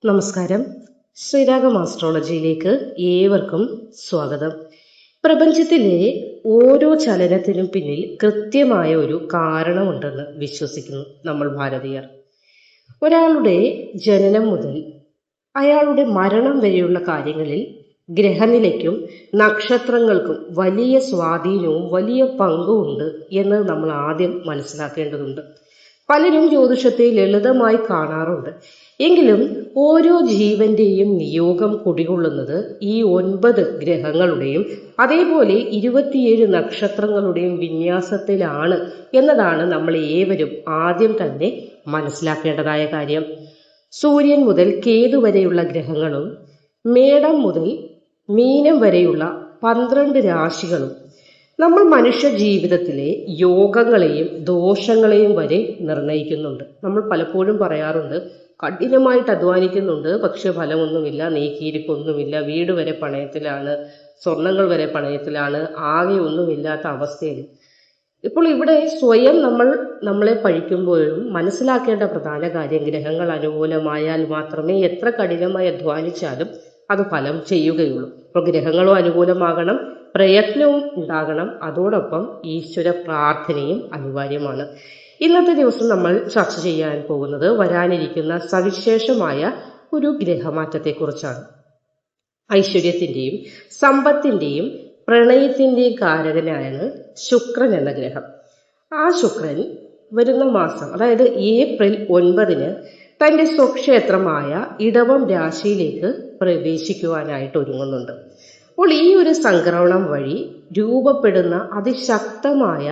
നമസ്കാരം. ശ്രീരാഗം ആസ്ട്രോളജിയിലേക്ക് ഏവർക്കും സ്വാഗതം. പ്രപഞ്ചത്തിലെ ഓരോ ചലനത്തിനും പിന്നിൽ കൃത്യമായ ഒരു കാരണമുണ്ടെന്ന് വിശ്വസിക്കുന്നു നമ്മൾ ഭാരതീയർ. ഒരാളുടെ ജനനം മുതൽ അയാളുടെ മരണം വരെയുള്ള കാര്യങ്ങളിൽ ഗ്രഹനിലയ്ക്കും നക്ഷത്രങ്ങൾക്കും വലിയ സ്വാധീനവും വലിയ പങ്കുമുണ്ട് എന്ന് നമ്മൾ ആദ്യം മനസ്സിലാക്കേണ്ടതുണ്ട്. പലരും ജ്യോതിഷത്തെ ലളിതമായി കാണാറുണ്ട്. എങ്കിലും ഓരോ ജീവന്റെയും നിയോഗം കുടികൊള്ളുന്നത് ഈ 9 ഗ്രഹങ്ങളുടെയും അതേപോലെ 27 നക്ഷത്രങ്ങളുടെയും വിന്യാസത്തിലാണ് എന്നതാണ് നമ്മൾ ഏവരും ആദ്യം തന്നെ മനസ്സിലാക്കേണ്ടതായ കാര്യം. സൂര്യൻ മുതൽ കേതു വരെയുള്ള ഗ്രഹങ്ങളും മേടം മുതൽ മീനം വരെയുള്ള 12 രാശികളും നമ്മൾ മനുഷ്യ ജീവിതത്തിലെ യോഗങ്ങളെയും ദോഷങ്ങളെയും വരെ നിർണയിക്കുന്നുണ്ട്. നമ്മൾ പലപ്പോഴും പറയാറുണ്ട്, കഠിനമായിട്ട് അധ്വാനിക്കുന്നുണ്ട്, പക്ഷെ ഫലമൊന്നുമില്ല, നീക്കിയിരിപ്പൊന്നുമില്ല, വീട് വരെ പണയത്തിലാണ്, സ്വർണങ്ങൾ വരെ പണയത്തിലാണ്, ആകെ ഒന്നുമില്ലാത്ത അവസ്ഥയിൽ. ഇപ്പോൾ ഇവിടെ സ്വയം നമ്മളെ പഴിക്കുമ്പോഴും മനസ്സിലാക്കേണ്ട പ്രധാന കാര്യം, ഗ്രഹങ്ങൾ അനുകൂലമായാൽ മാത്രമേ എത്ര കഠിനമായി അധ്വാനിച്ചാലും അത് ഫലം ചെയ്യുകയുള്ളൂ. അപ്പോൾ ഗ്രഹങ്ങളും അനുകൂലമാകണം, പ്രയത്നവും ഉണ്ടാകണം, അതോടൊപ്പം ഈശ്വര പ്രാർത്ഥനയും അനിവാര്യമാണ്. ഇന്നത്തെ ദിവസം നമ്മൾ ചർച്ച ചെയ്യാൻ പോകുന്നത് വരാനിരിക്കുന്ന സവിശേഷമായ ഒരു ഗ്രഹമാറ്റത്തെക്കുറിച്ചാണ്. ഐശ്വര്യത്തിന്റെയും സമ്പത്തിന്റെയും പ്രണയത്തിന്റെയും കാരകനായാണ് ശുക്രൻ എന്ന ഗ്രഹം. ആ ശുക്രൻ വരുന്ന മാസം, അതായത് ഏപ്രിൽ 9 തന്റെ സ്വക്ഷേത്രമായ ഇടവം രാശിയിലേക്ക് പ്രവേശിക്കുവാനായിട്ട് ഒരുങ്ങുന്നുണ്ട്. അപ്പോൾ ഈ ഒരു സംക്രമണം വഴി രൂപപ്പെടുന്ന അതിശക്തമായ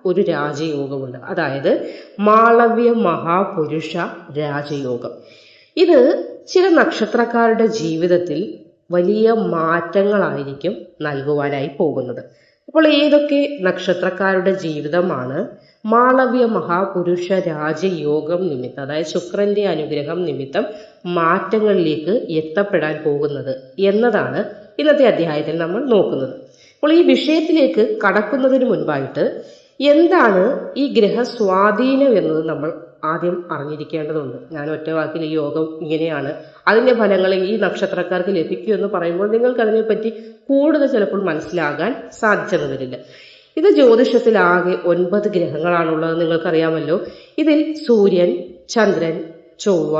ഒരു രാജയോഗമുണ്ട്, അതായത് മാളവ്യ മഹാപുരുഷ രാജയോഗം. ഇത് ചില നക്ഷത്രക്കാരുടെ ജീവിതത്തിൽ വലിയ മാറ്റങ്ങളായിരിക്കും നൽകുവാനായി പോകുന്നത്. അപ്പോൾ ഏതൊക്കെ നക്ഷത്രക്കാരുടെ ജീവിതമാണ് മാളവ്യ മഹാപുരുഷ രാജയോഗം നിമിത്തം, അതായത് ശുക്രന്റെ അനുഗ്രഹം നിമിത്തം മാറ്റങ്ങളിലേക്ക് എത്തപ്പെടാൻ പോകുന്നത് എന്നതാണ് ഇന്നത്തെ അധ്യായത്തിൽ നമ്മൾ നോക്കുന്നത്. അപ്പോൾ ഈ വിഷയത്തിലേക്ക് കടക്കുന്നതിന് മുൻപായിട്ട് എന്താണ് ഈ ഗ്രഹ സ്വാധീനം എന്നത് നമ്മൾ ആദ്യം അറിഞ്ഞിരിക്കേണ്ടതുണ്ട്. ഞാൻ ഒറ്റ വാക്കിൽ ഈ യോഗം ഇങ്ങനെയാണ്, അതിന്റെ ഫലങ്ങൾ ഈ നക്ഷത്രക്കാർക്ക് ലഭിക്കൂ എന്ന് പറയുമ്പോൾ നിങ്ങൾക്ക് അതിനെപ്പറ്റി കൂടുതൽ ചിലപ്പോൾ മനസ്സിലാകാൻ സാധിച്ചെന്ന് വരില്ല. ഇത് ജ്യോതിഷത്തിൽ ആകെ 9 ഗ്രഹങ്ങളാണുള്ളത്, നിങ്ങൾക്കറിയാമല്ലോ. ഇതിൽ സൂര്യൻ, ചന്ദ്രൻ, ചൊവ്വ,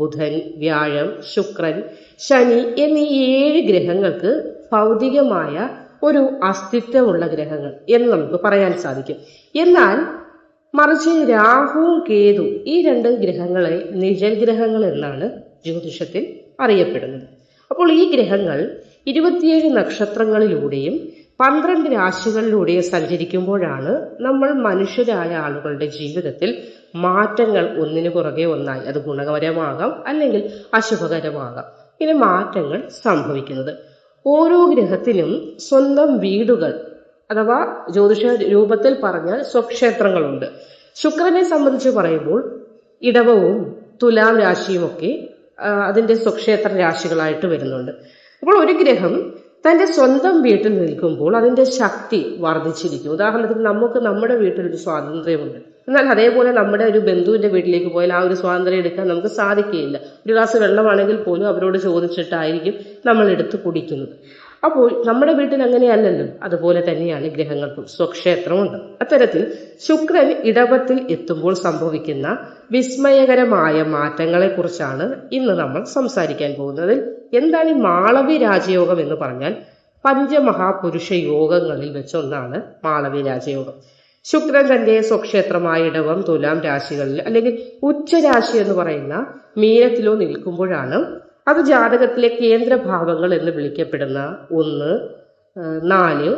ബുധൻ, വ്യാഴം, ശുക്രൻ, ശനി എന്നീ 7 ഗ്രഹങ്ങൾക്ക് ഭൗതികമായ ഒരു അസ്തിത്വമുള്ള ഗ്രഹങ്ങൾ എന്ന് നമുക്ക് പറയാൻ സാധിക്കും. എന്നാൽ മറിച്ച് രാഹുവും കേതു ഈ 2 ഗ്രഹങ്ങളെ നിഴൽ ഗ്രഹങ്ങൾ എന്നാണ് ജ്യോതിഷത്തിൽ അറിയപ്പെടുന്നത്. അപ്പോൾ ഈ ഗ്രഹങ്ങൾ 27 നക്ഷത്രങ്ങളിലൂടെയും 12 രാശികളിലൂടെയും സഞ്ചരിക്കുമ്പോഴാണ് നമ്മൾ മനുഷ്യരായ ആളുകളുടെ ജീവിതത്തിൽ മാറ്റങ്ങൾ ഒന്നിനു പുറകെ ഒന്നായി, അത് ഗുണകരമാകാം അല്ലെങ്കിൽ അശുഭകരമാകാം, ഇങ്ങനെ മാറ്റങ്ങൾ സംഭവിക്കുന്നത്. ഓരോ ഗ്രഹത്തിനും സ്വന്തം വീടുകൾ അഥവാ ജ്യോതിഷ രൂപത്തിൽ പറഞ്ഞാൽ സ്വക്ഷേത്രങ്ങളുണ്ട്. ശുക്രനെ സംബന്ധിച്ച് പറയുമ്പോൾ ഇടവവും തുലാം രാശിയുമൊക്കെ അതിന്റെ സ്വക്ഷേത്ര രാശികളായിട്ട് വരുന്നുണ്ട്. അപ്പോൾ ഒരു ഗ്രഹം തന്റെ സ്വന്തം വീട്ടിൽ നിൽക്കുമ്പോൾ അതിന്റെ ശക്തി വർദ്ധിച്ചിരിക്കും. ഉദാഹരണത്തിന് നമുക്ക് നമ്മുടെ വീട്ടിലൊരു സ്വാതന്ത്ര്യമുണ്ട്, എന്നാൽ അതേപോലെ നമ്മുടെ ഒരു ബന്ധുവിന്റെ വീട്ടിലേക്ക് പോയാൽ ആ ഒരു സ്വാതന്ത്ര്യം എടുക്കാൻ നമുക്ക് സാധിക്കുകയില്ല. ഒരു ഗ്ലാസ് വെള്ളമാണെങ്കിൽ പോലും അവരോട് ചോദിച്ചിട്ടായിരിക്കും നമ്മൾ എടുത്ത് കുടിക്കുന്നത്. അപ്പോൾ നമ്മുടെ വീട്ടിൽ അങ്ങനെയല്ലല്ലോ. അതുപോലെ തന്നെയാണ് ഗ്രഹങ്ങൾക്കും സ്വക്ഷേത്രമുണ്ട്. അത്തരത്തിൽ ശുക്രൻ ഇടവത്തിൽ എത്തുമ്പോൾ സംഭവിക്കുന്ന വിസ്മയകരമായ മാറ്റങ്ങളെ കുറിച്ചാണ് ഇന്ന് നമ്മൾ സംസാരിക്കാൻ പോകുന്നത്. എന്താണ് ഈ മാളവ്യ രാജയോഗം എന്ന് പറഞ്ഞാൽ പഞ്ചമഹാപുരുഷ യോഗങ്ങളിൽ വെച്ചൊന്നാണ് മാളവ്യ രാജയോഗം. ശുക്രൻ തന്റെ സ്വക്ഷേത്രമായ ഇടവം, തുലാം രാശികളിൽ അല്ലെങ്കിൽ ഉച്ചരാശി എന്ന് പറയുന്ന മീനത്തിലോ നിൽക്കുമ്പോഴാണ് അത് ജാതകത്തിലെ കേന്ദ്രഭാവങ്ങൾ എന്ന് വിളിക്കപ്പെടുന്ന 1, 4,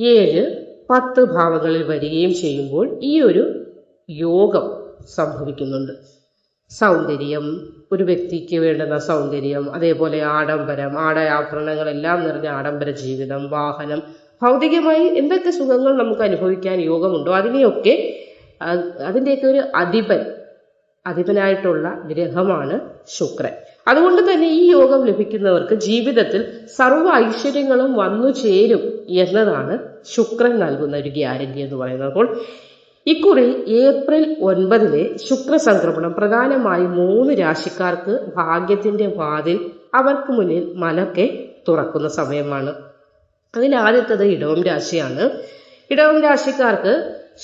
7, 10 ഭാവങ്ങളിൽ വരികയും ചെയ്യുമ്പോൾ ഈ ഒരു യോഗം സംഭവിക്കുന്നുണ്ട്. സൗന്ദര്യം, ഒരു വ്യക്തിക്ക് വേണ്ടുന്ന സൗന്ദര്യം, അതേപോലെ ആഡംബരം, ആഭരണങ്ങളെല്ലാം നിറഞ്ഞ ആഡംബര ജീവിതം, വാഹനം, ഭൗതികമായി എന്തൊക്കെ സുഖങ്ങൾ നമുക്ക് അനുഭവിക്കാൻ യോഗമുണ്ടോ അതിൻ്റെയൊക്കെ ഒരു അധിപനായിട്ടുള്ള ഗ്രഹമാണ് ശുക്രൻ. അതുകൊണ്ട് തന്നെ ഈ യോഗം ലഭിക്കുന്നവർക്ക് ജീവിതത്തിൽ സർവ്വ ഐശ്വര്യങ്ങളും വന്നു ചേരും എന്നതാണ് ശുക്രൻ നൽകുന്ന ഒരു ഗ്യാരണ്ടി എന്ന് പറയുന്നത്. അപ്പോൾ ഇക്കുറി ഏപ്രിൽ 9 ശുക്രസംക്രമണം പ്രധാനമായും 3 രാശിക്കാർക്ക് ഭാഗ്യത്തിന്റെ വാതിൽ അവർക്ക് മുന്നിൽ മലക്കെ തുറക്കുന്ന സമയമാണ്. അതിൽ ആദ്യത്തത് ഇടവം രാശിയാണ്. ഇടവം രാശിക്കാർക്ക്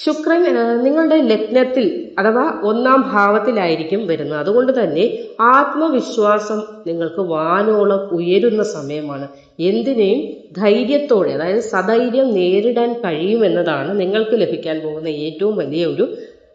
ശുക്രൻ നിങ്ങളുടെ ലഗ്നത്തിൽ അഥവാ 1-ാം ഭാവത്തിലായിരിക്കും വരുന്നത്. അതുകൊണ്ട് തന്നെ ആത്മവിശ്വാസം നിങ്ങൾക്ക് വാനോളം ഉയരുന്ന സമയമാണ്. എന്തിനേയും ധൈര്യത്തോടെ, അതായത് സധൈര്യം നേരിടാൻ കഴിയുമെന്നതാണ് നിങ്ങൾക്ക് ലഭിക്കാൻ പോകുന്ന ഏറ്റവും വലിയ ഒരു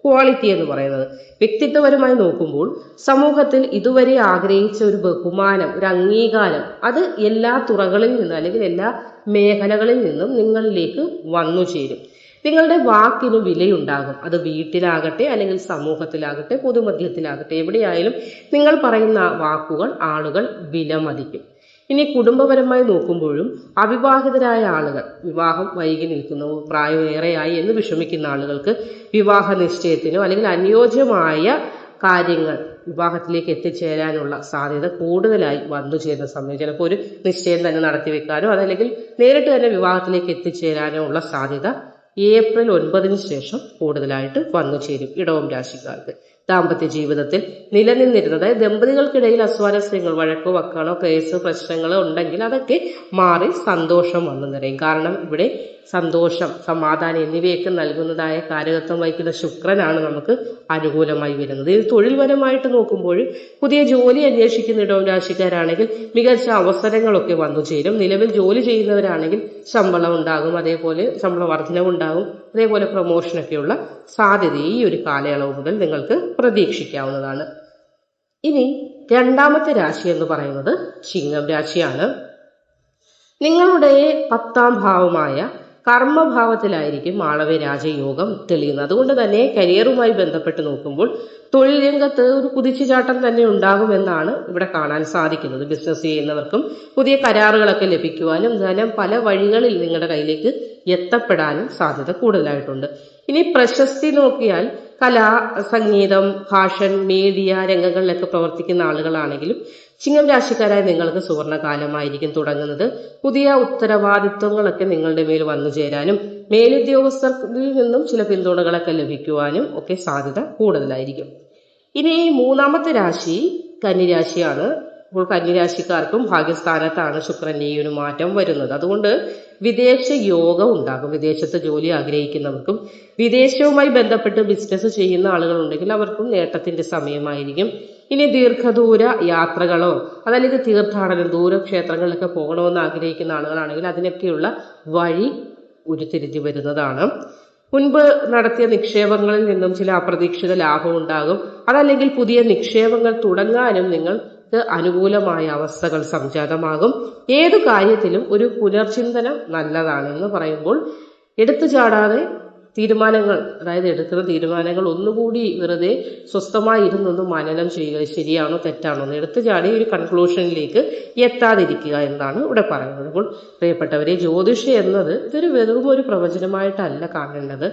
ക്വാളിറ്റി എന്ന് പറയുന്നത്. വ്യക്തിത്വപരമായി നോക്കുമ്പോൾ സമൂഹത്തിൽ ഇതുവരെ ആഗ്രഹിച്ച ഒരു ബഹുമാനം, ഒരു അംഗീകാരം, അത് എല്ലാ തുറകളിൽ നിന്നും അല്ലെങ്കിൽ എല്ലാ മേഖലകളിൽ നിന്നും നിങ്ങളിലേക്ക് വന്നു ചേരും. നിങ്ങളുടെ വാക്കിന് വിലയുണ്ടാകും. അത് വീട്ടിലാകട്ടെ അല്ലെങ്കിൽ സമൂഹത്തിലാകട്ടെ പൊതുമധ്യത്തിലാകട്ടെ എവിടെയായാലും നിങ്ങൾ പറയുന്ന വാക്കുകൾ ആളുകൾ വിലമതിക്കും. ഇനി കുടുംബപരമായി നോക്കുമ്പോഴും അവിവാഹിതരായ ആളുകൾ, വിവാഹം വൈകി നിൽക്കുന്നു, പ്രായമേറെയായി എന്ന് വിഷമിക്കുന്ന ആളുകൾക്ക് വിവാഹ നിശ്ചയത്തിനോ അല്ലെങ്കിൽ അനുയോജ്യമായ കാര്യങ്ങൾ വിവാഹത്തിലേക്ക് എത്തിച്ചേരാനുള്ള സാധ്യത കൂടുതലായി വന്നു ചേരുന്ന സമയം. ചിലപ്പോൾ ഒരു നിശ്ചയം തന്നെ നടത്തി വെക്കാനോ അതല്ലെങ്കിൽ നേരിട്ട് തന്നെ വിവാഹത്തിലേക്ക് എത്തിച്ചേരാനോ ഉള്ള സാധ്യത ഏപ്രിൽ 9 ശേഷം കൂടുതലായിട്ട് വന്നു ചേരും ഇടവം രാശിക്കാർക്ക്. ദാമ്പത്യ ജീവിതത്തിൽ നിലനിന്നിരുന്നത്, അതായത് ദമ്പതികൾക്കിടയിൽ അസ്വാരസ്യങ്ങൾ, വഴക്കോ വക്കാണോ കേസ് പ്രശ്നങ്ങളോ ഉണ്ടെങ്കിൽ അതൊക്കെ മാറി സന്തോഷം വന്നു നിറയും. കാരണം ഇവിടെ സന്തോഷം, സമാധാനം എന്നിവയൊക്കെ നൽകുന്നതായ കാരകത്വം വഹിക്കുന്ന ശുക്രനാണ് നമുക്ക് അനുകൂലമായി വരുന്നത്. ഇത് തൊഴിൽപരമായിട്ട് നോക്കുമ്പോൾ പുതിയ ജോലി അന്വേഷിക്കുന്ന ഇടവം രാശിക്കാരാണെങ്കിൽ മികച്ച അവസരങ്ങളൊക്കെ വന്നു ചേരും. നിലവിൽ ജോലി ചെയ്യുന്നവരാണെങ്കിൽ ശമ്പളം ഉണ്ടാകും, അതേപോലെ ശമ്പള വർധനവുണ്ടാകും, അതേപോലെ പ്രൊമോഷനൊക്കെയുള്ള സാധ്യത ഈ ഒരു കാലയളവ് മുതൽ നിങ്ങൾക്ക് പ്രതീക്ഷിക്കാവുന്നതാണ്. ഇനി 2ാമത്തെ രാശി എന്ന് പറയുന്നത് ചിങ്ങം രാശിയാണ്. നിങ്ങളുടെ 10-ാം ഭാവമായ കർമ്മഭാവത്തിലായിരിക്കും മാളവ്യ രാജയോഗം തെളിയുന്നത്. അതുകൊണ്ട് തന്നെ കരിയറുമായി ബന്ധപ്പെട്ട് നോക്കുമ്പോൾ തൊഴിൽ രംഗത്ത് ഒരു കുതിച്ചുചാട്ടം തന്നെ ഉണ്ടാകുമെന്നാണ് ഇവിടെ കാണാൻ സാധിക്കുന്നത്. ബിസിനസ് ചെയ്യുന്നവർക്കും പുതിയ കരാറുകളൊക്കെ ലഭിക്കുവാനും ധനം പല വഴികളിൽ നിങ്ങളുടെ കയ്യിലേക്ക് എത്തപ്പെടാനും സാധ്യത കൂടുതലായിട്ടുണ്ട്. ഇനി പ്രശസ്തി നോക്കിയാൽ കല, സംഗീതം, ഫാഷൻ, മീഡിയ രംഗങ്ങളിലൊക്കെ പ്രവർത്തിക്കുന്ന ആളുകളാണെങ്കിലും ചിങ്ങം രാശിക്കാരായ നിങ്ങൾക്ക് സുവർണകാലമായിരിക്കും തുടങ്ങുന്നത്. പുതിയ ഉത്തരവാദിത്വങ്ങളൊക്കെ നിങ്ങളുടെ മേൽ വന്നു ചേരാനും മേലുദ്യോഗസ്ഥരിൽ നിന്നും ചില പിന്തുണകളൊക്കെ ലഭിക്കുവാനും ഒക്കെ സാധ്യത കൂടുതലായിരിക്കും. ഇനി 3ാമത്തെ രാശി കന്നിരാശിയാണ്. അപ്പോൾ കന്നിരാശിക്കാർക്കും ഭാഗ്യസ്ഥാനത്താണ് ശുക്രന്റെ ഈ ഒരു മാറ്റം വരുന്നത്. അതുകൊണ്ട് വിദേശ യോഗം ഉണ്ടാകും. വിദേശത്ത് ജോലി ആഗ്രഹിക്കുന്നവർക്കും വിദേശവുമായി ബന്ധപ്പെട്ട് ബിസിനസ് ചെയ്യുന്ന ആളുകളുണ്ടെങ്കിൽ അവർക്കും നേട്ടത്തിന്റെ സമയമായിരിക്കും. ഇനി ദീർഘദൂര യാത്രകളോ അതല്ലെങ്കിൽ തീർത്ഥാടനം, ദൂരക്ഷേത്രങ്ങളിലൊക്കെ പോകണമെന്ന് ആഗ്രഹിക്കുന്ന ആളുകളാണെങ്കിൽ അതിനൊക്കെയുള്ള വഴി ഉരുത്തിരിഞ്ഞു വരുന്നതാണ്. മുൻപ് നടത്തിയ നിക്ഷേപങ്ങളിൽ നിന്നും ചില അപ്രതീക്ഷിത ലാഭം ഉണ്ടാകും. അതല്ലെങ്കിൽ പുതിയ നിക്ഷേപങ്ങൾ തുടങ്ങാനും നിങ്ങൾക്ക് അനുകൂലമായ അവസ്ഥകൾ സംജാതമാകും. ഏതു കാര്യത്തിലും ഒരു പുനർചിന്തനം നല്ലതാണ് എന്ന് പറയുമ്പോൾ എടുത്തു ചാടാതെ തീരുമാനങ്ങൾ, അതായത് എടുക്കുന്ന തീരുമാനങ്ങൾ ഒന്നുകൂടി വെറുതെ സ്വസ്ഥമായി ഇരുന്നൊന്ന് മനനം ചെയ്യുക, ശരിയാണോ തെറ്റാണോ എന്ന് എടുത്തു ചാടി ഒരു കൺക്ലൂഷനിലേക്ക് എത്താതിരിക്കുക എന്നാണ് ഇവിടെ പറയുന്നത്. അപ്പോൾ പ്രിയപ്പെട്ടവരെ, ജ്യോതിഷം എന്നത് ഇതൊരു വെറും ഒരു പ്രവചനമായിട്ടല്ല കാണേണ്ടത്.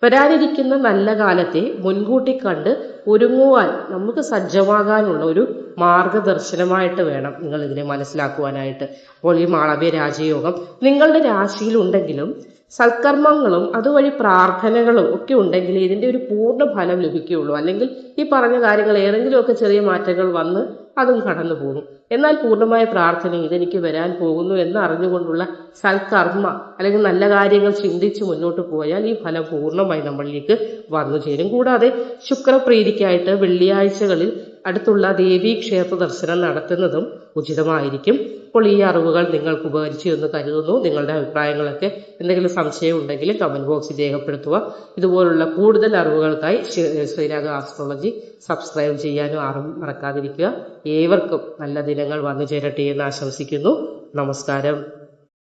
വരാനിരിക്കുന്ന നല്ല കാലത്തെ മുൻകൂട്ടി കണ്ട് ഒരുങ്ങുവാൻ നമുക്ക് സജ്ജമാകാനുള്ള ഒരു മാർഗദർശനമായിട്ട് വേണം നിങ്ങൾ ഇതിനെ മനസ്സിലാക്കുവാനായിട്ട്. അപ്പോൾ ഈ മാളവ്യ രാജയോഗം നിങ്ങളുടെ രാശിയിലുണ്ടെങ്കിലും സൽക്കർമ്മങ്ങളും അതുവഴി പ്രാർത്ഥനകളും ഒക്കെ ഉണ്ടെങ്കിൽ ഇതിന്റെ ഒരു പൂർണ്ണ ഫലം ലഭിക്കുകയുള്ളൂ. അല്ലെങ്കിൽ ഈ പറഞ്ഞ കാര്യങ്ങൾ ഏതെങ്കിലുമൊക്കെ ചെറിയ മാറ്റങ്ങൾ വന്ന് അതും കടന്നു പോകും. എന്നാൽ പൂർണ്ണമായ പ്രാർത്ഥന, ഇതെനിക്ക് വരാൻ പോകുന്നു എന്ന് അറിഞ്ഞുകൊണ്ടുള്ള സൽക്കർമ്മ അല്ലെങ്കിൽ നല്ല കാര്യങ്ങൾ ചിന്തിച്ച് മുന്നോട്ട് പോയാൽ ഈ ഫലം പൂർണ്ണമായി നമ്മളിലേക്ക് വന്നു ചേരും. കൂടാതെ ശുക്രപ്രീതിക്കായിട്ട് വെള്ളിയാഴ്ചകളിൽ അടുത്തുള്ള ദേവീ ക്ഷേത്ര ദർശനം നടത്തുന്നതും ഉചിതമായിരിക്കും. അപ്പോൾ ഈ അറിവുകൾ നിങ്ങൾക്ക് ഉപകരിച്ചു എന്ന് കരുതുന്നു. നിങ്ങളുടെ അഭിപ്രായങ്ങളൊക്കെ എന്തെങ്കിലും സംശയം ഉണ്ടെങ്കിൽ കമന്റ് ബോക്സിൽ രേഖപ്പെടുത്തുക. ഇതുപോലുള്ള കൂടുതൽ അറിവുകൾക്കായി ശ്രീരാഗ ആസ്ട്രോളജി സബ്സ്ക്രൈബ് ചെയ്യാനും ആരും മറക്കാതിരിക്കുക. ഏവർക്കും നല്ല ദിനങ്ങൾ വന്നു ചേരട്ടെ എന്ന് ആശംസിക്കുന്നു. നമസ്കാരം.